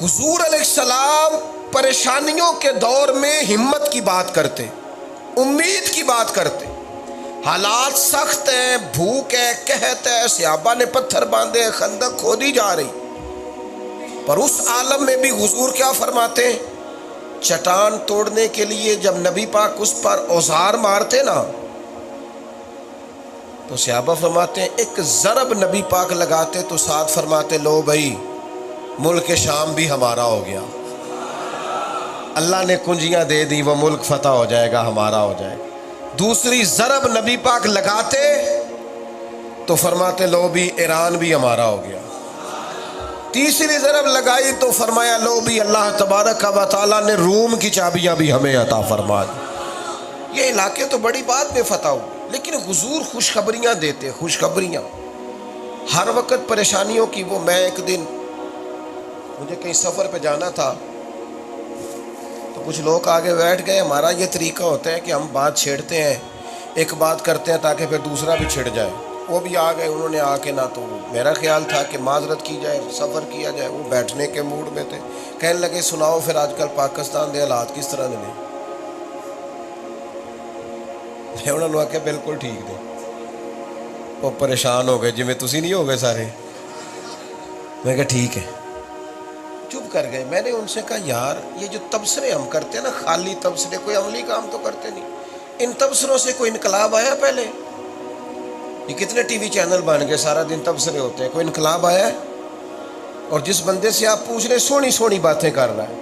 حضور علیہ السلام پریشانیوں کے دور میں ہمت کی بات کرتے، امید کی بات کرتے، حالات سخت ہیں، بھوک ہے، قحط ہے، صحابہ نے پتھر باندھے، خندق کھودی جا رہی، پر اس عالم میں بھی حضور کیا فرماتے ہیں؟ چٹان توڑنے کے لیے جب نبی پاک اس پر اوزار مارتے نا تو صحابہ فرماتے ہیں ایک ضرب نبی پاک لگاتے تو ساتھ فرماتے لو بھائی ملک شام بھی ہمارا ہو گیا، اللہ نے کنجیاں دے دی، وہ ملک فتح ہو جائے گا، ہمارا ہو جائے گا۔ دوسری ضرب نبی پاک لگاتے تو فرماتے لو بھی ایران بھی ہمارا ہو گیا۔ تیسری ضرب لگائی تو فرمایا لو بھی اللہ تبارک و تعالیٰ نے روم کی چابیاں بھی ہمیں عطا فرما دی۔ یہ علاقے تو بڑی بات میں فتح ہو، لیکن حضور خوشخبریاں دیتے، خوشخبریاں ہر وقت پریشانیوں کی۔ وہ میں ایک دن مجھے کہیں سفر پہ جانا تھا تو کچھ لوگ آگے بیٹھ گئے۔ ہمارا یہ طریقہ ہوتا ہے کہ ہم بات چھیڑتے ہیں، ایک بات کرتے ہیں تاکہ پھر دوسرا بھی چھڑ جائے۔ وہ بھی آ گئے، انہوں نے آ کے نہ تو میرا خیال تھا کہ معذرت کی جائے، سفر کیا جائے، وہ بیٹھنے کے موڈ میں تھے، کہنے لگے سناؤ پھر آج کل پاکستان دے حالات کس طرح دے نے؟ میں انہوں نے آ کے بالکل ٹھیک دے۔ وہ پریشان ہو گئے، جی میں تسی نہیں ہو گئے سارے؟ میں کہا ٹھیک ہے، چپ کر گئے۔ میں نے ان سے کہا یار یہ جو تبصرے ہم کرتے ہیں نا، خالی تبصرے، کوئی عملی کام تو کرتے نہیں، ان تبصروں سے کوئی انقلاب آیا پہلے؟ یہ کتنے ٹی وی چینل بن گئے، سارا دن تبصرے ہوتے ہیں، کوئی انقلاب آیا ہے؟ اور جس بندے سے آپ پوچھ رہے سونی سونی باتیں کر رہا ہے،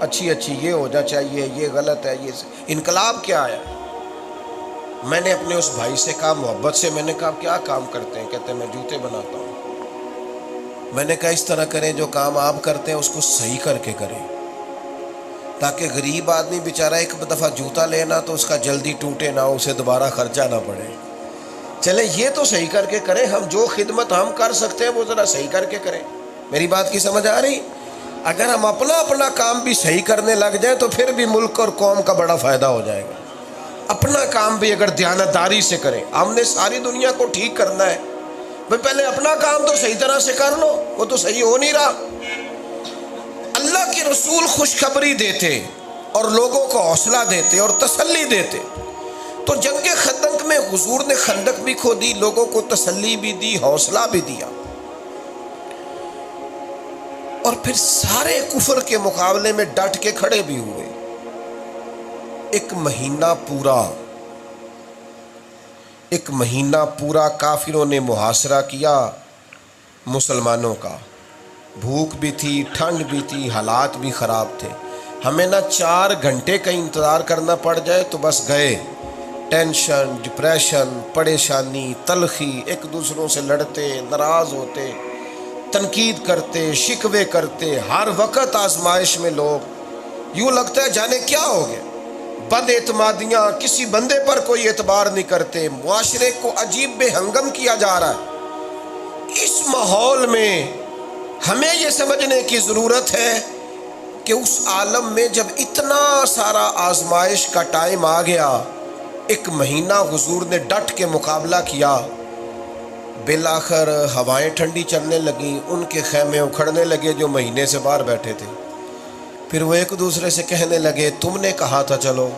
اچھی اچھی یہ ہو جا چاہیے، یہ غلط ہے، یہ انقلاب کیا آیا؟ میں نے اپنے اس بھائی سے کہا محبت سے، میں نے کہا کیا کام کرتے ہیں؟ کہتے ہیں میں جوتے بناتا ہوں۔ میں نے کہا اس طرح کریں، جو کام آپ کرتے ہیں اس کو صحیح کر کے کریں، تاکہ غریب آدمی بیچارہ ایک دفعہ جوتا لینا تو اس کا جلدی ٹوٹے نہ، اسے دوبارہ خرچہ نہ پڑے۔ چلے یہ تو صحیح کر کے کریں، ہم جو خدمت ہم کر سکتے ہیں وہ ذرا صحیح کر کے کریں۔ میری بات کی سمجھ آ رہی؟ اگر ہم اپنا کام بھی صحیح کرنے لگ جائیں تو پھر بھی ملک اور قوم کا بڑا فائدہ ہو جائے گا۔ اپنا کام بھی اگر دیانتداری سے کریں، ہم نے ساری دنیا کو ٹھیک کرنا ہے، بھئی پہلے اپنا کام تو صحیح طرح سے کر لو، وہ تو صحیح ہو نہیں رہا۔ اللہ کے رسول خوشخبری دیتے اور لوگوں کو حوصلہ دیتے اور تسلی دیتے۔ تو جنگ خندق میں حضور نے خندق بھی کھودی، لوگوں کو تسلی بھی دی، حوصلہ بھی دیا، اور پھر سارے کفر کے مقابلے میں ڈٹ کے کھڑے بھی ہوئے۔ ایک مہینہ پورا کافروں نے محاصرہ کیا مسلمانوں کا، بھوک بھی تھی، ٹھنڈ بھی تھی، حالات بھی خراب تھے۔ ہمیں نہ 4 گھنٹے کا انتظار کرنا پڑ جائے تو بس گئے۔ ٹینشن، ڈپریشن، پریشانی، تلخی، ایک دوسروں سے لڑتے، ناراض ہوتے، تنقید کرتے، شکوے کرتے، ہر وقت آزمائش میں لوگ، یوں لگتا ہے جانے کیا ہو گیا، بد اعتمادیاں، کسی بندے پر کوئی اعتبار نہیں کرتے، معاشرے کو عجیب بے ہنگم کیا جا رہا ہے۔ اس ماحول میں ہمیں یہ سمجھنے کی ضرورت ہے کہ اس عالم میں جب اتنا سارا آزمائش کا ٹائم آ گیا، ایک مہینہ حضور نے ڈٹ کے مقابلہ کیا، بالآخر ہوائیں ٹھنڈی چلنے لگیں، ان کے خیمے اکھڑنے لگے جو مہینے سے باہر بیٹھے تھے۔ پھر وہ ایک دوسرے سے کہنے لگے تم نے کہا تھا چلو،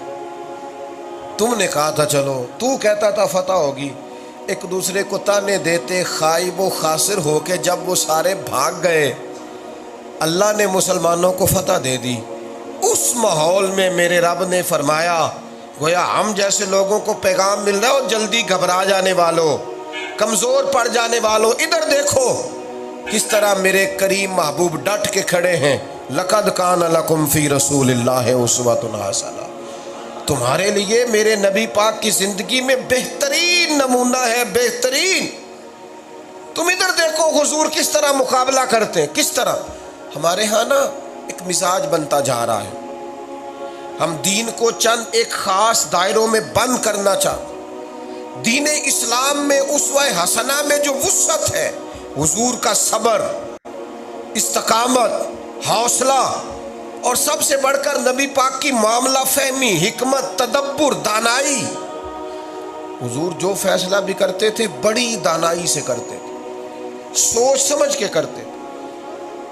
تم نے کہا تھا چلو، تو کہتا تھا فتح ہوگی۔ ایک دوسرے کو تانے دیتے، خائب و خاسر ہو کے جب وہ سارے بھاگ گئے، اللہ نے مسلمانوں کو فتح دے دی۔ اس ماحول میں میرے رب نے فرمایا گویا ہم جیسے لوگوں کو پیغام مل رہا ہے، اور جلدی گھبرا جانے والوں، کمزور پڑ جانے والوں، ادھر دیکھو کس طرح میرے کریم محبوب ڈٹ کے کھڑے ہیں۔ لقد کان لکم فی رسول اللہ اسوۃ حسنہ، تمہارے لیے میرے نبی پاک کی زندگی میں بہترین نمونہ ہے، بہترین۔ تم ادھر دیکھو حضور کس طرح مقابلہ کرتے ہیں، کس طرح۔ ہمارے ہاں نا ایک مزاج بنتا جا رہا ہے، ہم دین کو چند ایک خاص دائروں میں بند کرنا چاہتے۔ دین اسلام میں اسوہ حسنہ میں جو وسعت ہے، حضور کا صبر، استقامت، حوصلہ، اور سب سے بڑھ کر نبی پاک کی معاملہ فہمی، حکمت، تدبر، دانائی۔ حضور جو فیصلہ بھی کرتے تھے بڑی دانائی سے کرتے تھے، سوچ سمجھ کے کرتے تھے۔